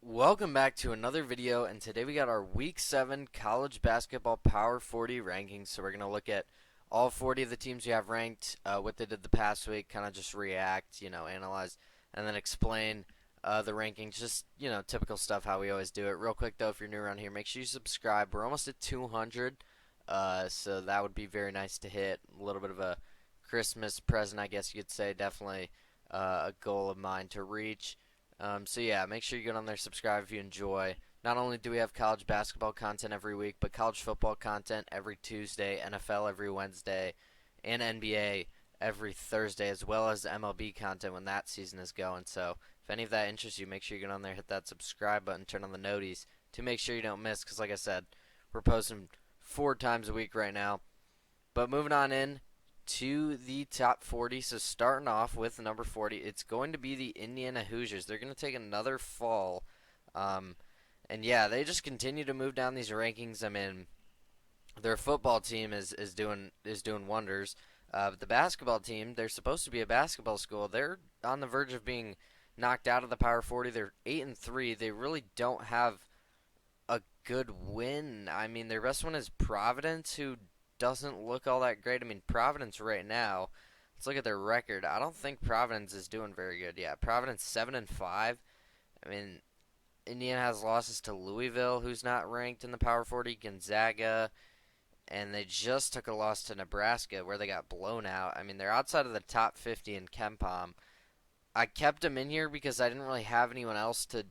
Welcome back to another video, and today we got our Week 7 College Basketball Power 40 rankings. So we're going to look at all 40 of the teams you have ranked, what they did the past week, kind of just react, analyze, and then explain the rankings. Just, typical stuff, how we always do it. Real quick, though, if you're new around here, make sure you subscribe. We're almost at 200, so that would be very nice to hit. A little bit of a Christmas present, I guess you could say. Definitely a goal of mine to reach. So yeah, make sure you get on there, subscribe if you enjoy. Not only do we have college basketball content every week, but college football content every Tuesday, NFL every Wednesday, and NBA every Thursday, as well as MLB content when that season is going. So if any of that interests you, make sure you get on there, hit that subscribe button, turn on the noties to make sure you don't miss. Because like I said, we're posting 4 times a week right now. But moving on in to the top 40. So starting off with number 40, it's going to be the Indiana Hoosiers. They're going to take another fall. And yeah, they just continue to move down these rankings. I mean, their football team is doing wonders. But the basketball team, they're supposed to be a basketball school. They're on the verge of being knocked out of the Power 40. They're 8-3. They really don't have a good win. I mean, their best one is Providence, who doesn't look all that great. I mean, Providence right now, let's look at their record. I don't think Providence is doing very good. Yeah, Providence 7-5. I mean, Indiana has losses to Louisville, who's not ranked in the Power 40, Gonzaga, and they just took a loss to Nebraska, where they got blown out. I mean, they're outside of the top 50 in KenPom. I kept them in here because I didn't really have anyone else to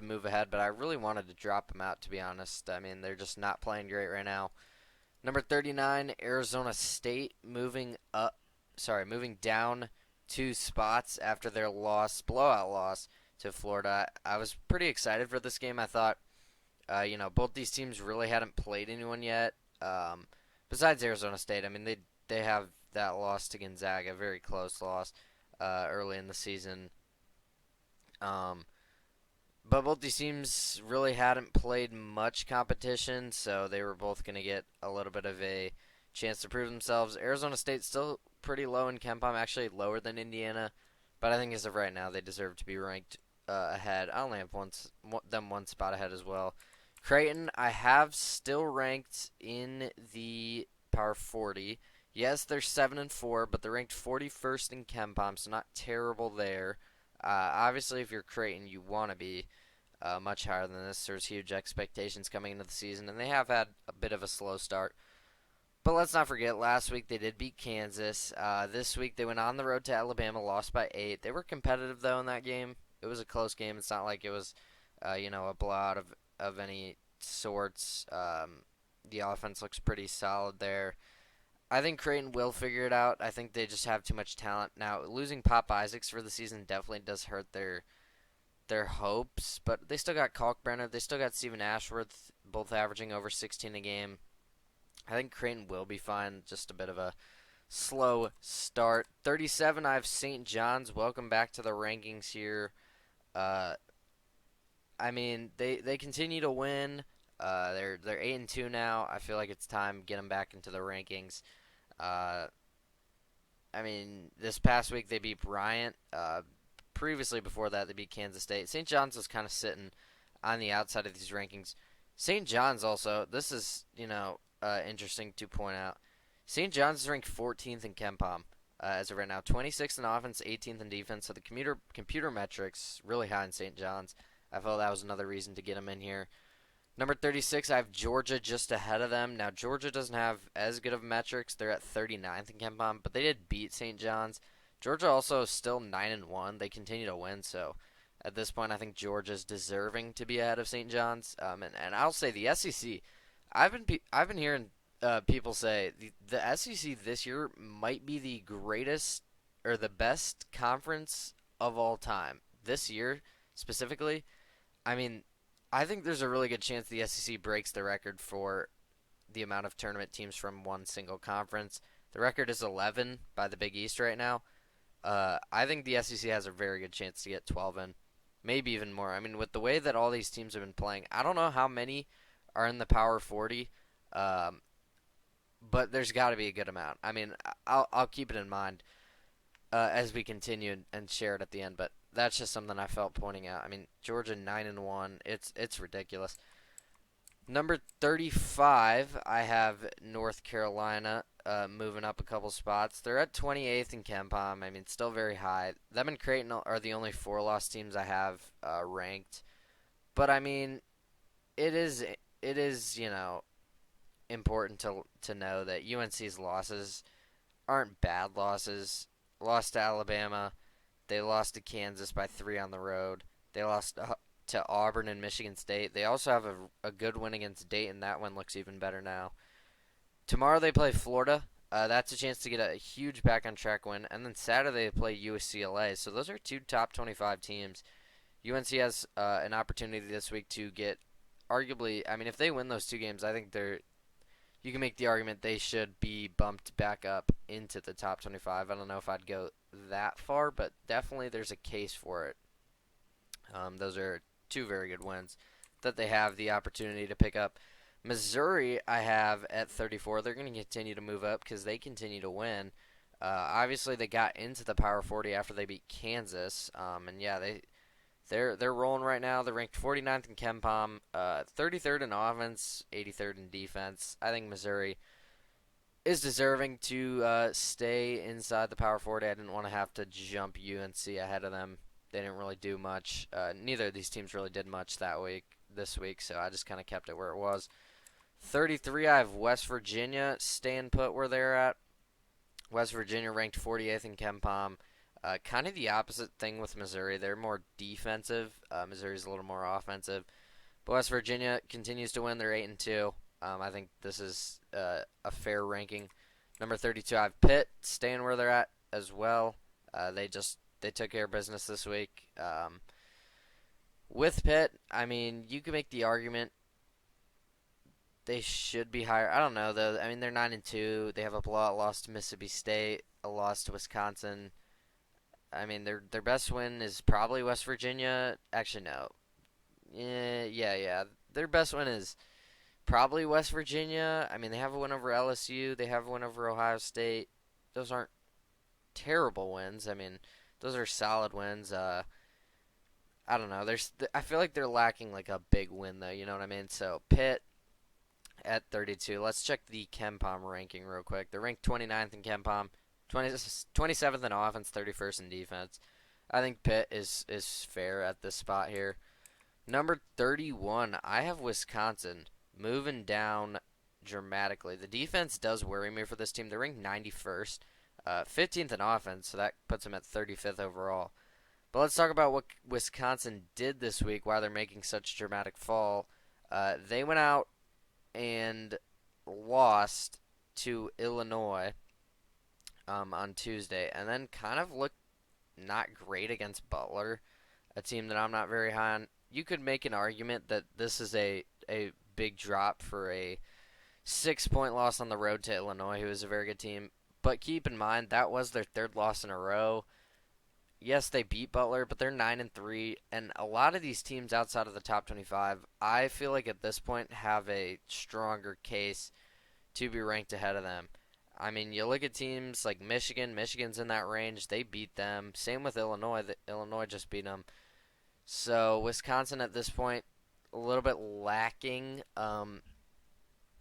move ahead, but I really wanted to drop them out, to be honest. I mean, they're just not playing great right now. Number 39, Arizona State, moving down 2 spots after their blowout loss to Florida. I was pretty excited for this game. I thought, both these teams really hadn't played anyone yet. Besides Arizona State, I mean, they have that loss to Gonzaga, a very close loss early in the season. But both these teams really hadn't played much competition, so they were both going to get a little bit of a chance to prove themselves. Arizona State's still pretty low in KenPom, actually lower than Indiana, but I think as of right now they deserve to be ranked ahead. I only have them 1 spot ahead as well. Creighton, I have still ranked in the Power 40. Yes, they're 7-4, but they're ranked 41st in KenPom, so not terrible there. Obviously, if you're Creighton, you want to be much higher than this. There's huge expectations coming into the season, and they have had a bit of a slow start. But let's not forget, last week they did beat Kansas. This week they went on the road to Alabama, lost by 8. They were competitive, though, in that game. It was a close game. It's not like it was, a blowout of any sorts. The offense looks pretty solid there. I think Creighton will figure it out. I think they just have too much talent. Now, losing Pop Isaacs for the season definitely does hurt their hopes, but they still got Kalkbrenner. They still got Stephen Ashworth, both averaging over 16 a game. I think Creighton will be fine. Just a bit of a slow start. 37, I have St. John's. Welcome back to the rankings here. I mean, they continue to win. They're 8-2 now. I feel like it's time to get them back into the rankings. I mean, this past week they beat Bryant. Previously, before that, they beat Kansas State. St. John's was kind of sitting on the outside of these rankings. St. John's also, this is, interesting to point out. St. John's is ranked 14th in KenPom as of right now. 26th in offense, 18th in defense. So the computer metrics really high in St. John's. I felt that was another reason to get them in here. Number 36, I have Georgia just ahead of them. Now, Georgia doesn't have as good of metrics. They're at 39th in KenPom, but they did beat St. John's. Georgia also is still 9-1. They continue to win, so at this point, I think Georgia's deserving to be ahead of St. John's. And I'll say the SEC. I've been hearing people say the SEC this year might be the greatest or the best conference of all time. This year specifically, I mean, I think there's a really good chance the SEC breaks the record for the amount of tournament teams from one single conference. The record is 11 by the Big East right now. I think the SEC has a very good chance to get 12 in, maybe even more. I mean, with the way that all these teams have been playing, I don't know how many are in the Power 40, but there's got to be a good amount. I mean, I'll keep it in mind as we continue and share it at the end. But that's just something I felt pointing out. I mean, Georgia 9-1. It's ridiculous. Number 35, I have North Carolina moving up a couple spots. They're at 28th in KenPom. I mean, still very high. Them and Creighton are the only four-loss teams I have ranked. But I mean, it is important to know that UNC's losses aren't bad losses. Lost to Alabama. They lost to Kansas by 3 on the road. They lost to Auburn and Michigan State. They also have a good win against Dayton. That one looks even better now. Tomorrow they play Florida. That's a chance to get a huge back on track win. And then Saturday they play UCLA. So those are two top 25 teams. UNC has an opportunity this week to get arguably. I mean, if they win those two games, I think they're. You can make the argument they should be bumped back up into the top 25. I don't know if I'd go that far, but definitely there's a case for it. Those are two very good wins that they have the opportunity to pick up. Missouri, I have at 34. They're going to continue to move up because they continue to win. Obviously, they got into the Power 40 after they beat Kansas, and yeah, they're rolling right now. They're ranked 49th in KenPom, 33rd in offense, 83rd in defense. I think Missouri is deserving to stay inside the Power 40. I didn't want to have to jump UNC ahead of them. They didn't really do much. Neither of these teams really did much this week, so I just kind of kept it where it was. 33, I have West Virginia staying put where they're at. West Virginia ranked 48th in KenPom. Kind of the opposite thing with Missouri. They're more defensive. Missouri's a little more offensive. But West Virginia continues to win. They're 8-2. I think this is a fair ranking. Number 32, I have Pitt staying where they're at as well. They took care of business this week. With Pitt, I mean, you can make the argument they should be higher. I don't know though. I mean, they're 9-2. They have a blowout loss to Mississippi State, a loss to Wisconsin. I mean, their best win is probably West Virginia. Actually, no. Yeah. Their best win is probably West Virginia. I mean, they have a win over LSU. They have a win over Ohio State. Those aren't terrible wins. I mean, those are solid wins. I don't know. I feel like they're lacking like a big win though. You know what I mean? So Pitt at 32. Let's check the KenPom ranking real quick. They're ranked 29th in KenPom, 27th in offense, 31st in defense. I think Pitt is fair at this spot here. Number 31, I have Wisconsin moving down dramatically. The defense does worry me for this team. They're ranked 91st, 15th in offense, so that puts them at 35th overall. But let's talk about what Wisconsin did this week, why they're making such a dramatic fall. They went out and lost to Illinois on Tuesday, and then kind of looked not great against Butler, a team that I'm not very high on. You could make an argument that this is a big drop for a 6-point loss on the road to Illinois, who is a very good team. But keep in mind, that was their third loss in a row. Yes, they beat Butler, but they're 9-3, and a lot of these teams outside of the top 25, I feel like at this point have a stronger case to be ranked ahead of them. I mean, you look at teams like Michigan. Michigan's in that range. They beat them. Same with Illinois. Illinois just beat them. So Wisconsin at this point, a little bit lacking.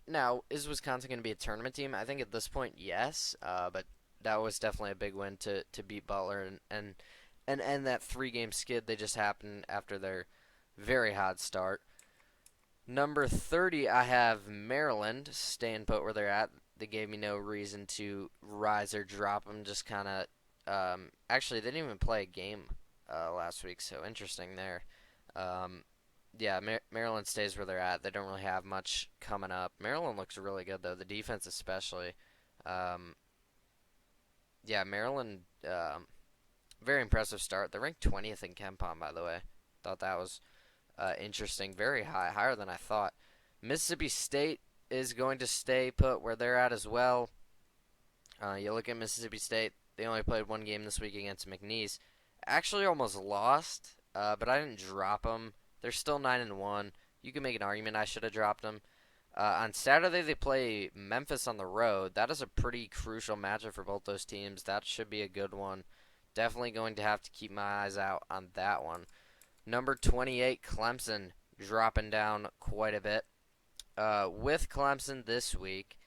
Now, is Wisconsin going to be a tournament team? I think at this point, yes. But that was definitely a big win to beat Butler and end that 3-game skid they just happened after their very hot start. Number 30, I have Maryland staying put where they're at. They gave me no reason to rise or drop them. Just kind of, actually, they didn't even play a game last week, so interesting there. Yeah, Maryland stays where they're at. They don't really have much coming up. Maryland looks really good, though. The defense especially. Yeah, Maryland, very impressive start. They're ranked 20th in KenPom, by the way. Thought that was interesting. Very high, higher than I thought. Mississippi State is going to stay put where they're at as well. You look at Mississippi State, they only played one game this week against McNeese. Actually almost lost, but I didn't drop them. They're still 9-1. You can make an argument I should have dropped them. On Saturday, they play Memphis on the road. That is a pretty crucial matchup for both those teams. That should be a good one definitely going to have to keep my eyes out on that one. Number 28, Clemson, dropping down quite a bit. With Clemson this week,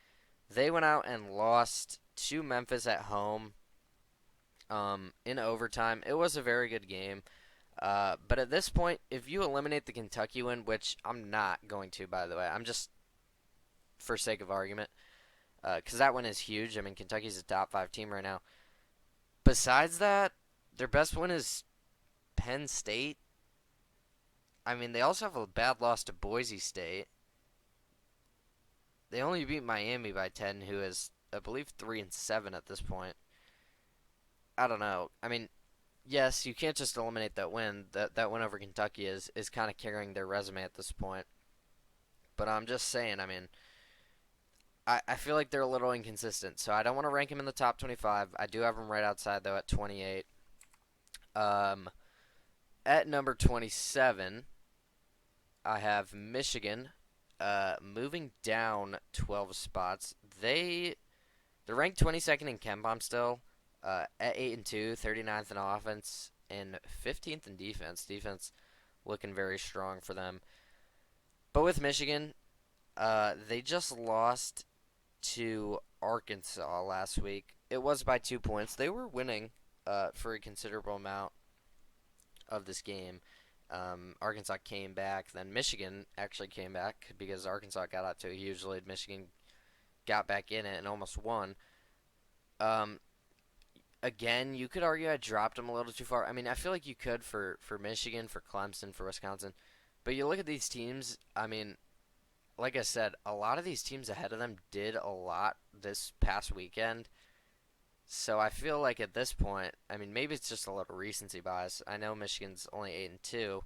they went out and lost to Memphis at home in overtime. It was a very good game. But at this point, if you eliminate the Kentucky win, which I'm not going to, by the way, I'm just for sake of argument, because that win is huge. I mean, Kentucky's a top 5 team right now. Besides that, their best win is Penn State. I mean, they also have a bad loss to Boise State. They only beat Miami by 10, who is, I believe, 3-7 at this point. I don't know. I mean, yes, you can't just eliminate that win. That win over Kentucky is kind of carrying their resume at this point. But I'm just saying, I mean, I feel like they're a little inconsistent, so I don't want to rank them in the top 25. I do have them right outside, though, at 28. Um, at number 27, I have Michigan moving down 12 spots. They're ranked 22nd in KenPom still, at 8-2, 39th in offense, and 15th in defense. Defense looking very strong for them. But with Michigan, they just lost to Arkansas last week. It was by 2 points. They were winning for a considerable amount of this game. Arkansas came back. Then Michigan actually came back because Arkansas got out to a huge lead. Michigan got back in it and almost won. Um, Again, you could argue I dropped them a little too far. I mean, I feel like you could for Michigan, for Clemson, for Wisconsin. But you look at these teams, I mean, like I said, a lot of these teams ahead of them did a lot this past weekend. So I feel like at this point, I mean, maybe it's just a little recency bias. I know Michigan's only 8-2,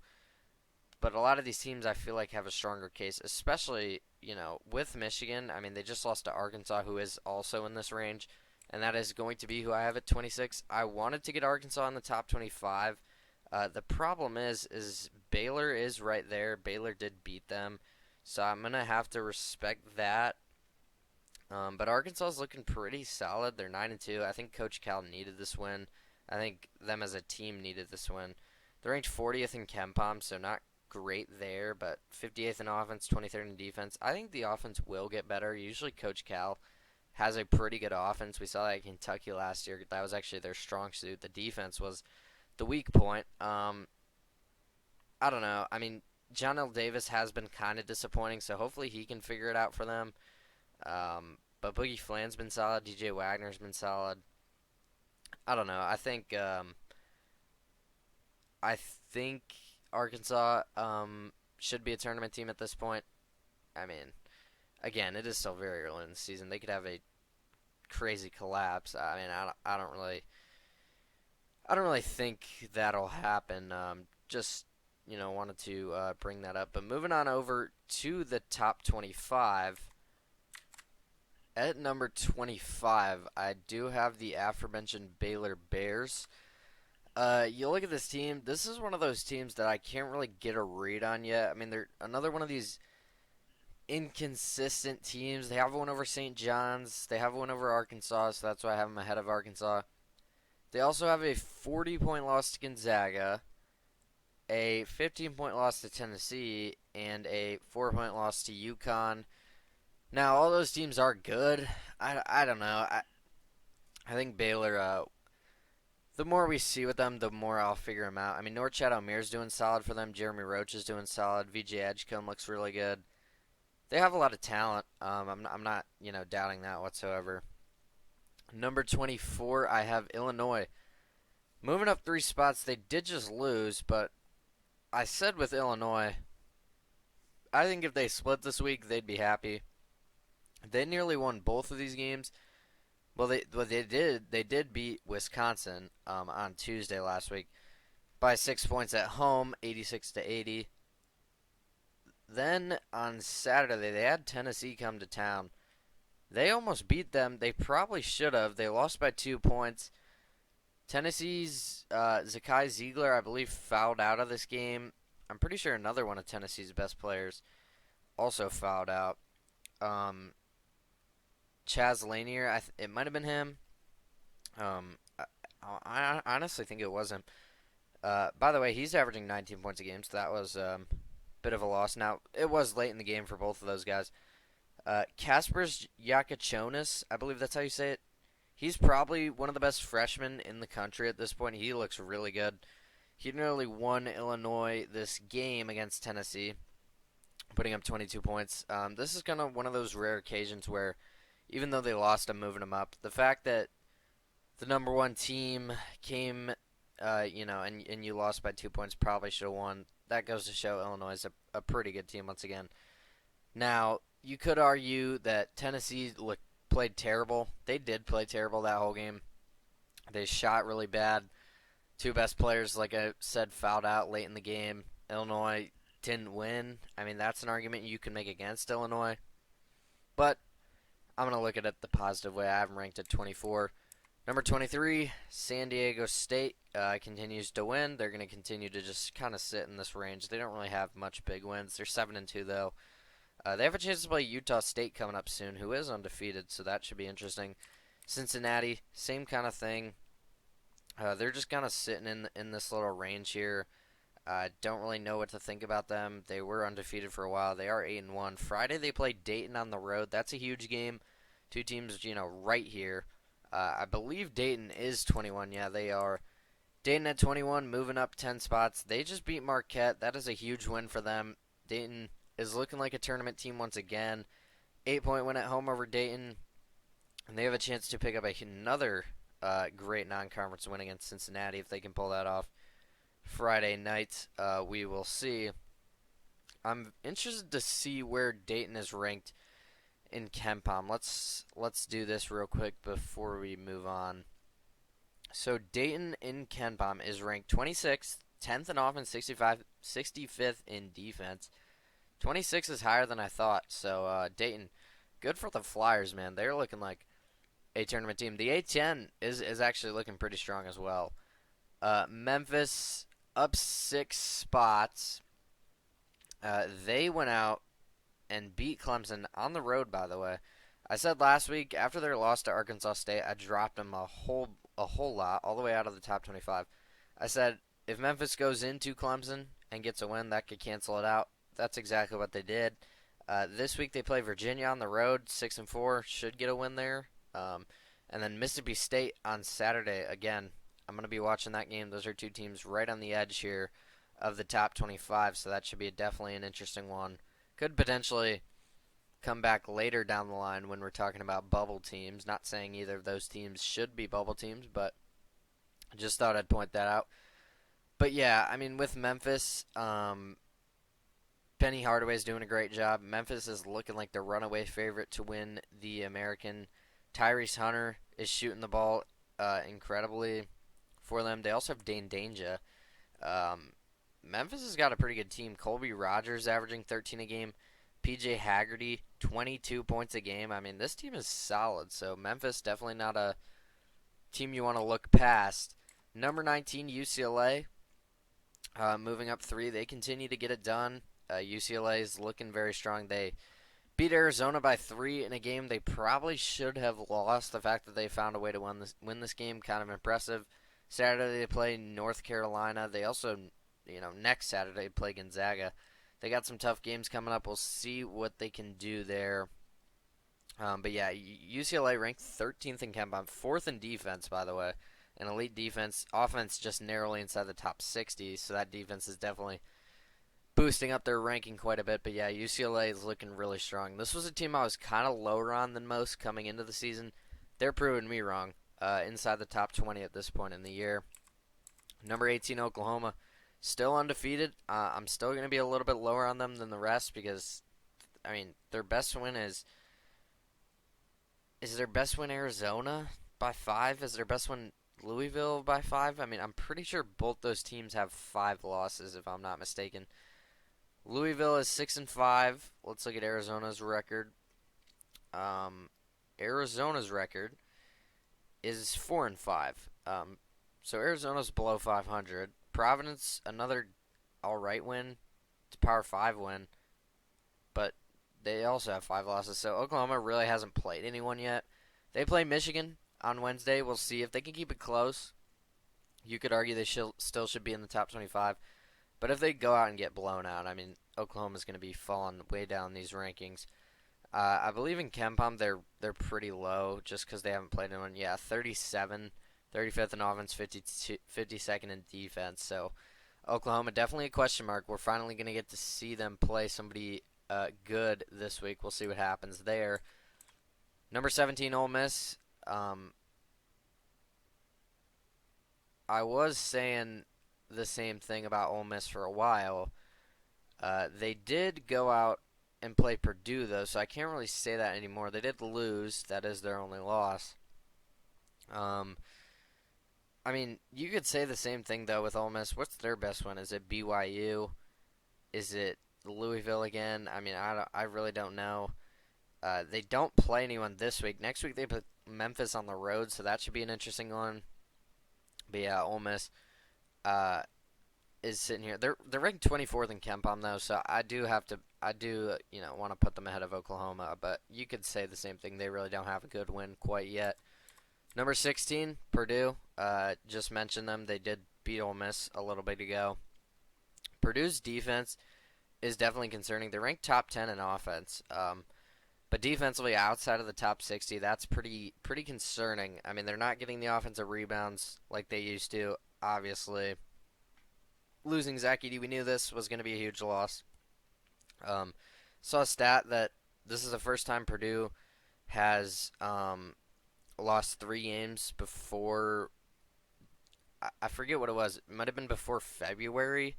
but a lot of these teams I feel like have a stronger case, especially, with Michigan. I mean, they just lost to Arkansas, who is also in this range, and that is going to be who I have at 26. I wanted to get Arkansas in the top 25. The problem is Baylor is right there. Baylor did beat them, so I'm gonna have to respect that. But Arkansas is looking pretty solid. They're 9-2. I think Coach Cal needed this win. I think them as a team needed this win. They're ranked 40th in KenPom, so not great there, but 58th in offense, 23rd in defense. I think the offense will get better. Usually Coach Cal has a pretty good offense. We saw that at Kentucky last year. That was actually their strong suit. The defense was the weak point. I don't know. I mean, John L. Davis has been kind of disappointing, so hopefully he can figure it out for them. But Boogie Flan's been solid. DJ Wagner's been solid. I don't know. I think Arkansas should be a tournament team at this point. I mean, again, it is still very early in the season. They could have a crazy collapse. I mean, I don't really think that'll happen. Just wanted to bring that up. But moving on over to the top 25. At number 25, I do have the aforementioned Baylor Bears. You look at this team. This is one of those teams that I can't really get a read on yet. I mean, they're another one of these inconsistent teams. They have one over St. John's. They have one over Arkansas, so that's why I have them ahead of Arkansas. They also have a 40-point loss to Gonzaga, a 15-point loss to Tennessee, and a 4-point loss to UConn. Now, all those teams are good. I don't know. I think Baylor, the more we see with them, the more I'll figure them out. I mean, Norchad Omir's doing solid for them. Jeremy Roach is doing solid. VJ Edgecombe looks really good. They have a lot of talent. I'm not, doubting that whatsoever. Number 24, I have Illinois. Moving up 3 spots, they did just lose, but I said with Illinois, I think if they split this week, they'd be happy. They nearly won both of these games. Well, they did beat Wisconsin on Tuesday last week by 6 points at home, 86-80. Then on Saturday, they had Tennessee come to town. They almost beat them. They probably should have. They lost by 2 points. Tennessee's Zakai Ziegler, I believe, fouled out of this game. I'm pretty sure another one of Tennessee's best players also fouled out. Chaz Lanier, it might have been him. I honestly think it was him. By the way, he's averaging 19 points a game, so that was bit of a loss. Now, it was late in the game for both of those guys. Kaspers Yakachonis, I believe that's how you say it. He's probably one of the best freshmen in the country at this point. He looks really good. He nearly won Illinois this game against Tennessee, putting up 22 points. This is kind of one of those rare occasions where, even though they lost, I'm moving them up. The fact that the number one team came, and you lost by 2 points, probably should have won. That goes to show Illinois is a pretty good team once again. Now, you could argue that Tennessee played terrible. They did play terrible that whole game. They shot really bad. Two best players, like I said, fouled out late in the game. Illinois didn't win. I mean, that's an argument you can make against Illinois. But I'm going to look at it the positive way. I have them ranked at 24. Number 23, San Diego State continues to win. They're going to continue to just kind of sit in this range. They don't really have much big wins. They're 7-2 though. They have a chance to play Utah State coming up soon, who is undefeated, so that should be interesting. Cincinnati, same kind of thing. They're just kind of sitting in this little range here. Don't really know what to think about them. They were undefeated for a while. They are 8-1. Friday they play Dayton on the road. That's a huge game. Two teams, right here. I believe Dayton is 21. Yeah, they are. Dayton at 21, moving up 10 spots. They just beat Marquette. That is a huge win for them. Dayton is looking like a tournament team once again. 8-point win at home over Dayton. And they have a chance to pick up another great non-conference win against Cincinnati if they can pull that off. Friday night, we will see. I'm interested to see where Dayton is ranked in KenPom. Let's do this real quick before we move on. So Dayton in KenPom is ranked 26th, 10th in offense, 65th in defense. 26 is higher than I thought. So Dayton, good for the Flyers, man. They're looking like a tournament team. The A10 is actually looking pretty strong as well. Memphis up 6 spots. They went out and beat Clemson on the road, by the way. I said last week after their loss to Arkansas State, I dropped them a whole lot, all the way out of the top 25. I said if Memphis goes into Clemson and gets a win, that could cancel it out. That's exactly what they did. This week they play Virginia on the road, 6-4, should get a win there. And then Mississippi State on Saturday. Again, I'm going to be watching that game. Those are two teams right on the edge here of the top 25, so that should be definitely an interesting one. Could potentially come back later down the line when we're talking about bubble teams. Not saying either of those teams should be bubble teams, but I just thought I'd point that out. But yeah, I mean, with Memphis, Penny Hardaway's doing a great job. Memphis is looking like the runaway favorite to win the American. Tyrese Hunter is shooting the ball incredibly for them. They also have Dane Danger. Memphis has got a pretty good team. Colby Rogers averaging 13 a game. PJ Haggerty, 22 points a game. I mean, this team is solid. So Memphis, definitely not a team you want to look past. Number 19, UCLA, moving up 3. They continue to get it done. UCLA is looking very strong. They beat Arizona by 3 in a game they probably should have lost. The fact that they found a way to win this game, kind of impressive. Saturday they play North Carolina. They also, next Saturday play Gonzaga. They got some tough games coming up. We'll see what they can do there. But yeah, UCLA ranked 13th in KenPom, 4th in defense, by the way. An elite defense. Offense just narrowly inside the top 60, so that defense is definitely boosting up their ranking quite a bit. But yeah, UCLA is looking really strong. This was a team I was kind of lower on than most coming into the season. They're proving me wrong. Inside the top 20 at this point in the year. Number 18, Oklahoma, still undefeated. I'm still going to be a little bit lower on them than the rest because, I mean, their best win is their best win Arizona by 5? Is their best win Louisville by 5? I mean, I'm pretty sure both those teams have 5 losses, if I'm not mistaken. Louisville is 6-5. Let's look at Arizona's record. Arizona's record is 4-5. So Arizona's below 500. Providence, another all-right win. It's a Power 5 win. But they also have 5 losses. So Oklahoma really hasn't played anyone yet. They play Michigan on Wednesday. We'll see if they can keep it close. You could argue they still should be in the top 25. But if they go out and get blown out, I mean, Oklahoma's going to be falling way down these rankings. I believe in KenPom they're pretty low just because they haven't played anyone. Yeah, 37, 35th in offense, 52nd in defense. So Oklahoma definitely a question mark. We're finally going to get to see them play somebody good this week. We'll see what happens there. Number 17, Ole Miss. I was saying the same thing about Ole Miss for a while. They did go out and play Purdue, though, so I can't really say that anymore. They did lose. That is their only loss. I mean, you could say the same thing, though, with Ole Miss. What's their best one? Is it BYU? Is it Louisville again? I mean, I really don't know. They don't play anyone this week. Next week they put Memphis on the road, so that should be an interesting one. But yeah, Ole Miss is sitting here. They're ranked 24th in KenPom though, so I do want to put them ahead of Oklahoma. But you could say the same thing. They really don't have a good win quite yet. Number 16, Purdue. Just mentioned them. They did beat Ole Miss a little bit ago. Purdue's defense is definitely concerning. They're ranked top 10 in offense. But defensively, outside of the top 60, that's pretty concerning. I mean, they're not getting the offensive rebounds like they used to, obviously. Losing Zach Edey, we knew this was going to be a huge loss. Saw a stat that this is the first time Purdue has lost 3 games before, I forget what it was. It might have been before February,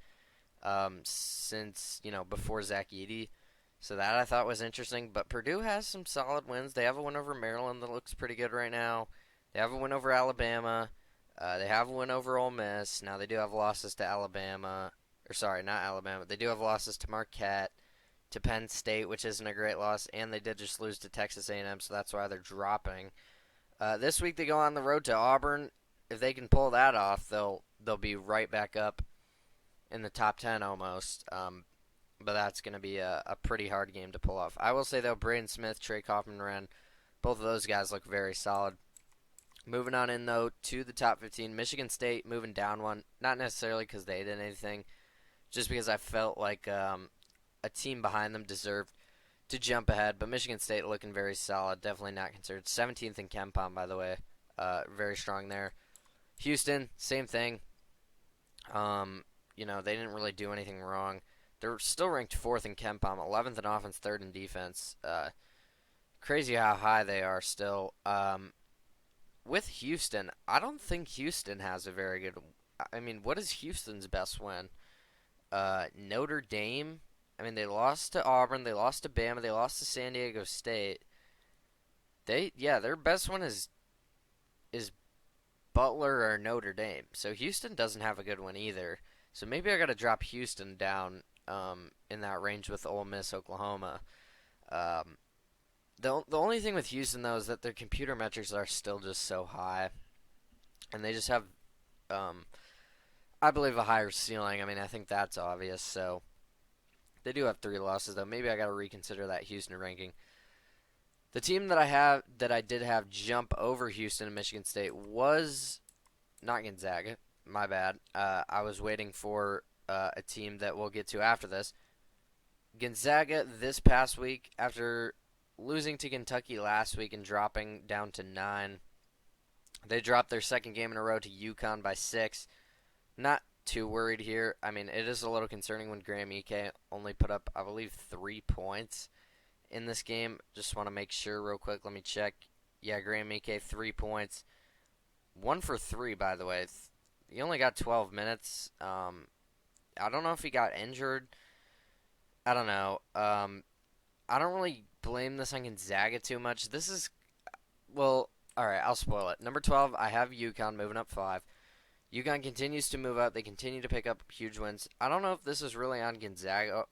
since, before Zach Edey. So that I thought was interesting. But Purdue has some solid wins. They have a win over Maryland that looks pretty good right now. They have a win over Alabama. They have a win over Ole Miss. Now they do have losses to Alabama. Or sorry, not Alabama. They do have losses to Marquette, to Penn State, which isn't a great loss. And they did just lose to Texas A&M, so that's why they're dropping. This week they go on the road to Auburn. If they can pull that off, they'll be right back up in the top 10 almost. But that's going to be a pretty hard game to pull off. I will say, though, Braden Smith, Trey Kaufman-Renn, both of those guys look very solid. Moving on in, though, to the top 15. Michigan State moving down one. Not necessarily because they did anything, just because I felt like a team behind them deserved to jump ahead. But Michigan State looking very solid. Definitely not concerned. 17th in KenPom, by the way. Very strong there. Houston, same thing. They didn't really do anything wrong. They're still ranked 4th in KenPom, 11th in offense, 3rd in defense. Crazy how high they are still. With Houston, I don't think Houston has a very good. I mean, what is Houston's best win? Notre Dame. I mean, they lost to Auburn, they lost to Bama, they lost to San Diego State. Their best one is Butler or Notre Dame. So Houston doesn't have a good one either. So maybe I got to drop Houston down in that range with Ole Miss, Oklahoma. The only thing with Houston, though, is that their computer metrics are still just so high. And they just have, I believe, a higher ceiling. I mean, I think that's obvious. So they do have 3 losses, though. Maybe I got to reconsider that Houston ranking. The team that I did have jump over Houston and Michigan State was not Gonzaga. My bad. I was waiting for a team that we'll get to after this. Gonzaga this past week, after losing to Kentucky last week and dropping down to 9, they dropped their second game in a row to UConn by 6. Not too worried here. I mean, it is a little concerning when Graham Ike only put up, I believe, 3 points in this game. Just want to make sure real quick. Let me check. Yeah, Graham Ike, 3 points. 1 for 3, by the way. He only got 12 minutes. I don't know if he got injured. I don't know. I don't really blame this on Gonzaga too much. This is, well, alright, I'll spoil it. Number 12, I have UConn moving up 5. UConn continues to move up. They continue to pick up huge wins. I don't know if this is really on Gonzaga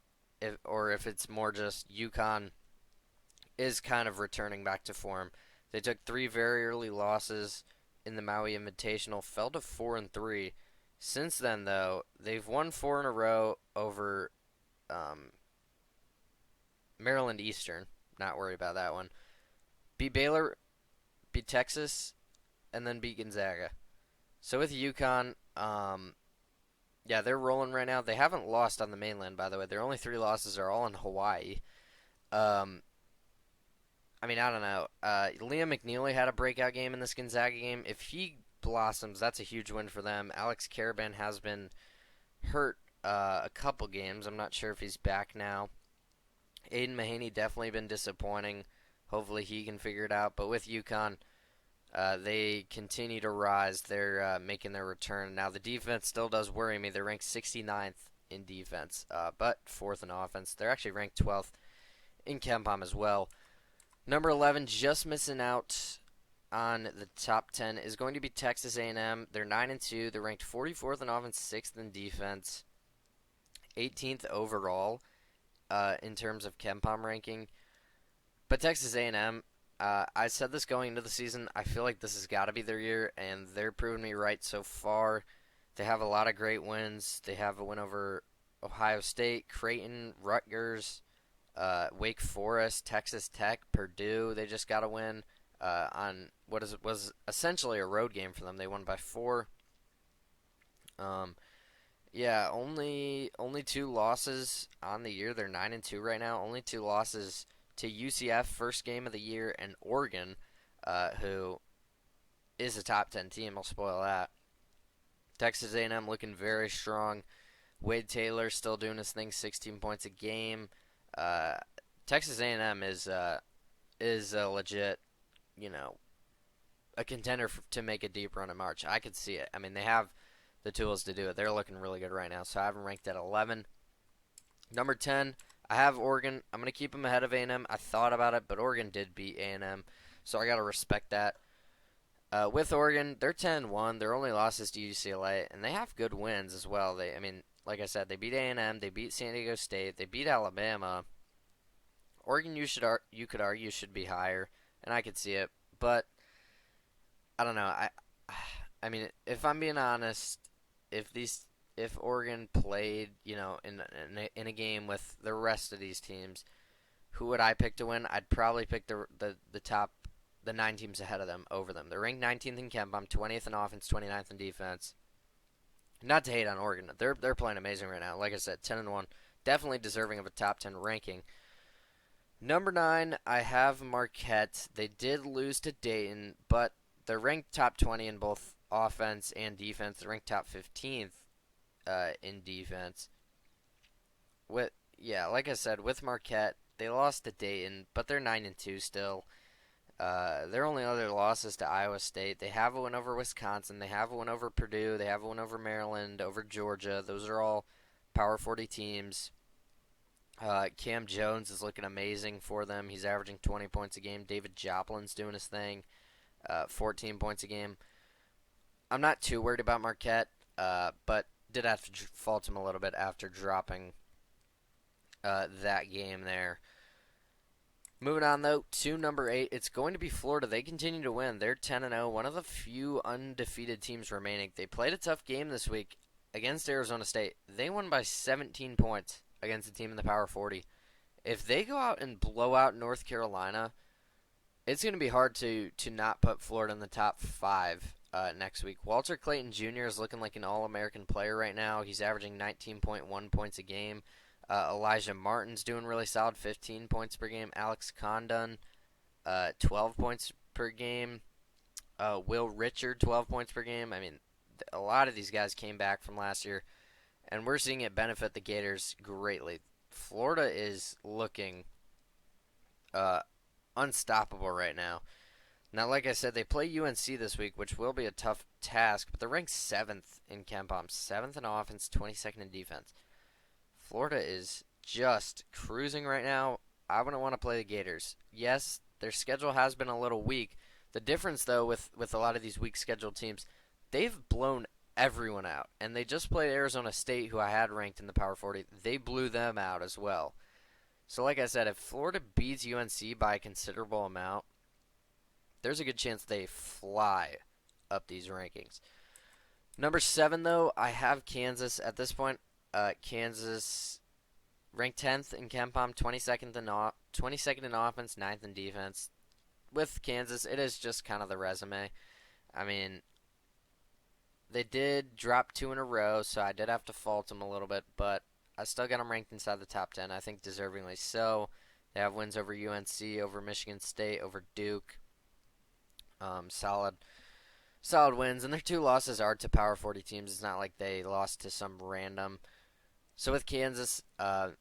or if it's more just UConn is kind of returning back to form. They took 3 very early losses in the Maui Invitational, fell to 4-3. Since then, though, they've won 4 in a row over Maryland Eastern. Not worried about that one. Beat Baylor, beat Texas, and then beat Gonzaga. So with UConn, yeah, they're rolling right now. They haven't lost on the mainland, by the way. Their only three losses are all in Hawaii. Um, I mean, I don't know. Liam McNeely had a breakout game in this Gonzaga game. If he blossoms, that's a huge win for them. Alex Caravan has been hurt a couple games. I'm not sure if he's back now. Aiden Mahaney definitely been disappointing. Hopefully he can figure it out. But with UConn, they continue to rise. They're making their return. Now, the defense still does worry me. They're ranked 69th in defense, but 4th in offense. They're actually ranked 12th in KenPom as well. Number 11, just missing out on the top 10, is going to be Texas A&M. They're 9-2. They're ranked 44th in offense, 6th in defense, 18th overall in terms of KenPom ranking. But Texas A&M, I said this going into the season. I feel like this has got to be their year, and they're proving me right so far. They have a lot of great wins. They have a win over Ohio State, Creighton, Rutgers, Wake Forest, Texas Tech, Purdue. They just got a win on was essentially a road game for them. They won by 4. Yeah, only 2 losses on the year. They're 9-2 right now. Only 2 losses to UCF, first game of the year, and Oregon, who is a top 10 team. I'll spoil that. Texas A&M looking very strong. Wade Taylor still doing his thing, 16 points a game. Uh, Texas A&M is a legit, you know, a contender to make a deep run in March. I could see it. I mean, they have the tools to do it. They're looking really good right now. So I have them ranked at 11. Number 10, I have Oregon. I'm going to keep them ahead of A&M. I thought about it, but Oregon did beat A&M, so I got to respect that. With Oregon, they're 10-1. Their only loss is to UCLA, and they have good wins as well. I mean, like I said, they beat A&M, they beat San Diego State, they beat Alabama. Oregon, you could argue should be higher, and I could see it, but I don't know. I mean, if I'm being honest, if Oregon played, in a game with the rest of these teams, who would I pick to win? I'd probably pick the 9 teams ahead of them over them. They're ranked 19th in KenPom, 20th in offense, 29th in defense. Not to hate on Oregon, they're playing amazing right now. Like I said, 10-1, definitely deserving of a top 10 ranking. Number 9, I have Marquette. They did lose to Dayton, but they're ranked top 20 in both offense and defense. They're ranked top 15th in defense. Like I said, with Marquette, they lost to Dayton, but they're 9-2 still. Their only other losses to Iowa State. They have a win over Wisconsin. They have a win over Purdue. They have a win over Maryland, over Georgia. Those are all Power 40 teams. Cam Jones is looking amazing for them. He's averaging 20 points a game. David Joplin's doing his thing, 14 points a game. I'm not too worried about Marquette, but did have to fault him a little bit after dropping that game there. Moving on, though, to number 8, it's going to be Florida. They continue to win. They're 10-0, one of the few undefeated teams remaining. They played a tough game this week against Arizona State. They won by 17 points against a team in the Power 40. If they go out and blow out North Carolina, it's going to be hard to not put Florida in the top 5 next week. Walter Clayton Jr. is looking like an All-American player right now. He's averaging 19.1 points a game. Elijah Martin's doing really solid, 15 points per game. Alex Condon, 12 points per game. Will Richard, 12 points per game. I mean, a lot of these guys came back from last year, and we're seeing it benefit the Gators greatly. Florida is looking unstoppable right now. Now, like I said, they play UNC this week, which will be a tough task, but they're ranked 7th in KenPom, 7th in offense, 22nd in defense. Florida is just cruising right now. I wouldn't want to play the Gators. Yes, their schedule has been a little weak. The difference, though, with a lot of these weak scheduled teams, they've blown everyone out. And they just played Arizona State, who I had ranked in the Power 40. They blew them out as well. So like I said, if Florida beats UNC by a considerable amount, there's a good chance they fly up these rankings. Number 7, though, I have Kansas. At this point, Kansas ranked 10th in KenPom, 22nd in offense, 9th in defense. With Kansas, it is just kind of the resume. I mean, They did drop 2 in a row, so I did have to fault them a little bit, but I still got them ranked inside the top 10. I think deservingly so. They have wins over UNC, over Michigan State, over Duke. Solid, solid wins, and their 2 losses are to Power 40 teams. It's not like they lost to some random. So with Kansas, I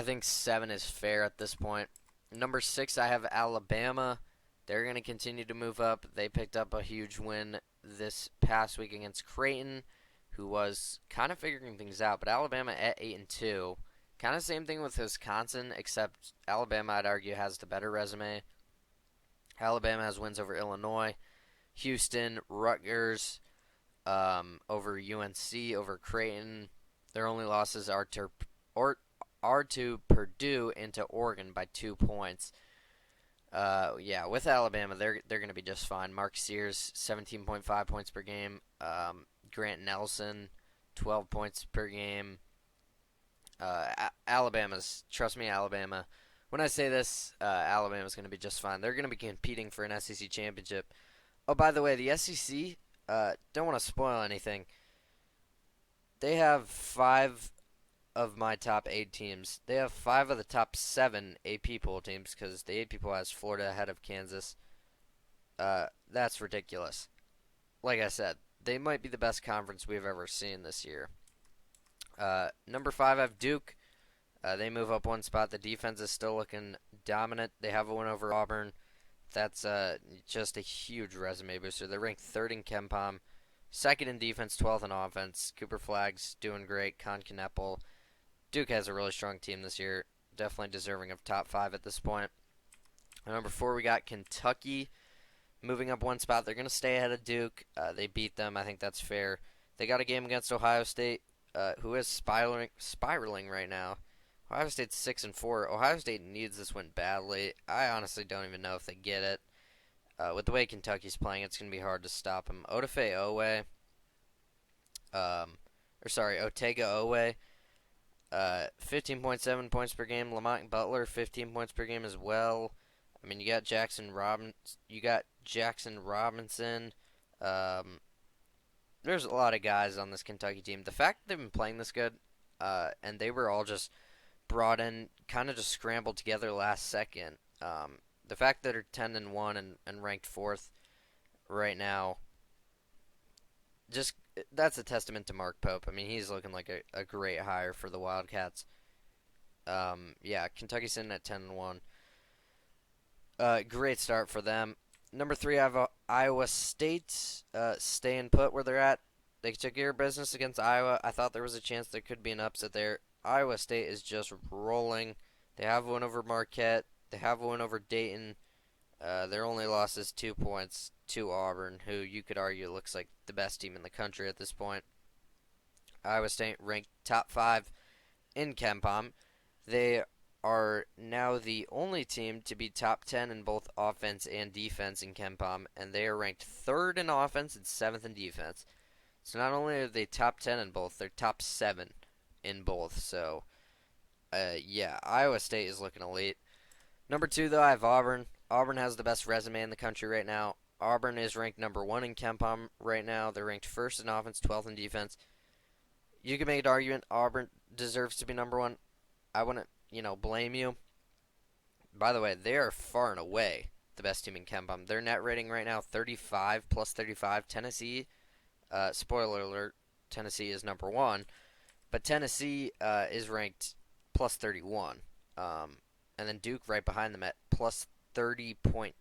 think 7 is fair at this point. Number 6, I have Alabama. They're going to continue to move up. They picked up a huge win this past week against Creighton, who was kind of figuring things out. But Alabama at 8-2, kind of same thing with Wisconsin, except Alabama, I'd argue, has the better resume. Alabama has wins over Illinois, Houston, Rutgers, over UNC, over Creighton. Their only losses are to Purdue and to Oregon by 2 points. Yeah, with Alabama, they're going to be just fine. Mark Sears, 17.5 points per game. Grant Nelson, 12 points per game. Trust me, Alabama. When I say this, Alabama's going to be just fine. They're going to be competing for an SEC championship. Oh, by the way, the SEC, don't want to spoil anything. They have 5 of my top 8 teams. They have 5 of the top 7 AP poll teams because the AP poll has Florida ahead of Kansas. That's ridiculous. Like I said, they might be the best conference we've ever seen this year. Number 5, I have Duke. They move up 1 spot. The defense is still looking dominant. They have a win over Auburn. That's just a huge resume booster. They're ranked 3rd in KenPom, 2nd in defense, 12th in offense. Cooper Flagg's doing great. Con Kneppel. Duke has a really strong team this year. Definitely deserving of top 5 at this point. Number 4, we got Kentucky. Moving up 1 spot. They're going to stay ahead of Duke. They beat them. I think that's fair. They got a game against Ohio State, who is spiraling right now. Ohio State's 6-4. Ohio State needs this win badly. I honestly don't even know if they get it. With the way Kentucky's playing, it's going to be hard to stop them. Otega Oweh, 15.7 points per game. Lamont Butler, 15 points per game as well. I mean, you got Jackson Robinson. There's a lot of guys on this Kentucky team. The fact that they've been playing this good, and they were all just brought in, kind of just scrambled together last second. The fact that they're 10-1 and ranked 4th right now, just that's a testament to Mark Pope. I mean, he's looking like a great hire for the Wildcats. Yeah, Kentucky's sitting at 10-1. Great start for them. Number 3, I have Iowa State staying put where they're at. They took care of business against Iowa. I thought there was a chance there could be an upset there. Iowa State is just rolling. They have one over Marquette. They have one over Dayton. Their only loss is 2 points to Auburn, who you could argue looks like the best team in the country at this point. Iowa State ranked top 5 in KenPom. They are now the only team to be top 10 in both offense and defense in KenPom, and they are ranked 3rd in offense and 7th in defense. So not only are they top 10 in both, they're top 7 in both. So, yeah, Iowa State is looking elite. Number 2, though, I have Auburn. Auburn has the best resume in the country right now. Auburn is ranked number 1 in KenPom right now. They're ranked 1st in offense, 12th in defense. You can make an argument Auburn deserves to be number 1. I wouldn't, blame you. By the way, they are far and away the best team in KenPom. Their net rating right now, 35 plus 35. Tennessee, spoiler alert, Tennessee is number 1. But Tennessee is ranked plus 31. And then Duke right behind them at plus 30.89.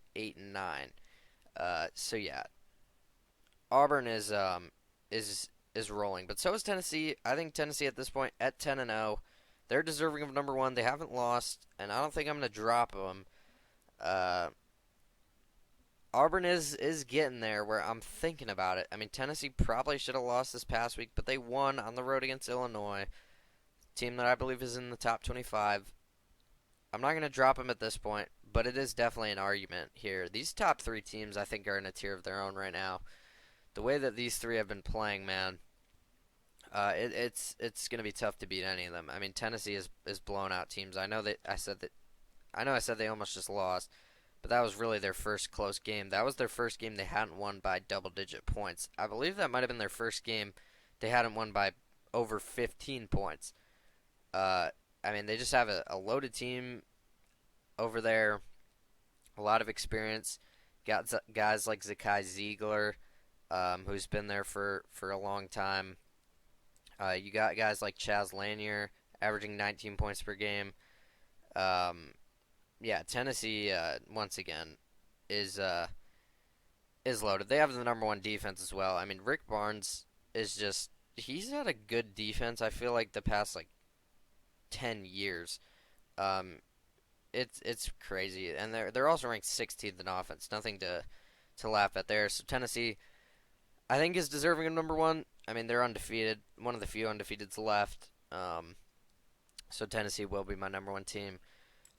So yeah, Auburn is rolling, but so is Tennessee. I think Tennessee at this point at 10-0, they're deserving of number 1. They haven't lost, and I don't think I'm gonna drop them. Auburn is getting there where I'm thinking about it. I mean, Tennessee probably should have lost this past week, but they won on the road against Illinois, team that I believe is in the top 25. I'm not going to drop them at this point, but it is definitely an argument here. These top 3 teams, I think, are in a tier of their own right now. The way that these 3 have been playing, man, it's going to be tough to beat any of them. I mean, Tennessee is blown out teams. I know I said they almost just lost, but that was really their first close game. That was their first game they hadn't won by double-digit points. I believe that might have been their first game they hadn't won by over 15 points. Uh, I mean, they just have a loaded team over there, a lot of experience. Got guys like Zakai Ziegler, who's been there for a long time. You got guys like Chaz Lanier averaging 19 points per game. Um, yeah, Tennessee once again is uh, is loaded. They have the number one defense as well. I mean, Rick Barnes is just he's had a good defense. I feel like the past like 10 years. Um, it's crazy, and they're also ranked 16th in offense. Nothing to laugh at there. So Tennessee, I think, is deserving of number one. I mean, they're undefeated, one of the few undefeateds left. So Tennessee will be my number one team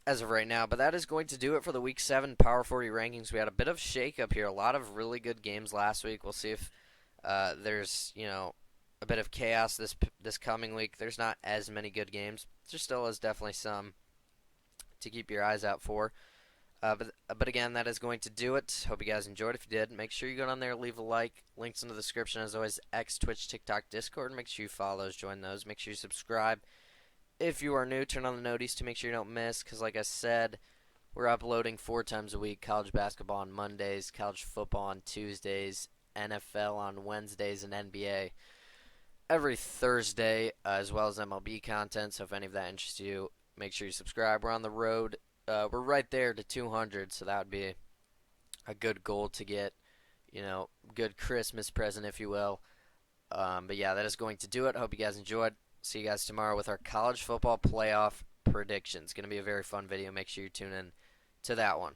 as of right now. But that is going to do it for the Week 7 Power 40 rankings. We had a bit of shake-up here. A lot of really good games last week. We'll see if there's, a bit of chaos this coming week. There's not as many good games. There still is definitely some to keep your eyes out for. But again, that is going to do it. Hope you guys enjoyed. If you did, make sure you go down there, leave a like. Links in the description as always. X, Twitch, TikTok, Discord. Make sure you follow those, join those. Make sure you subscribe. If you are new, turn on the noties to make sure you don't miss. Because like I said, we're uploading 4 times a week. College basketball on Mondays, college football on Tuesdays, NFL on Wednesdays, and NBA every Thursday, as well as MLB content. So if any of that interests you, make sure you subscribe. We're on the road. We're right there to 200, so that would be a good goal to get. Good Christmas present, if you will. But yeah, that is going to do it. Hope you guys enjoyed. See you guys tomorrow with our college football playoff predictions. Going to be a very fun video. Make sure you tune in to that one.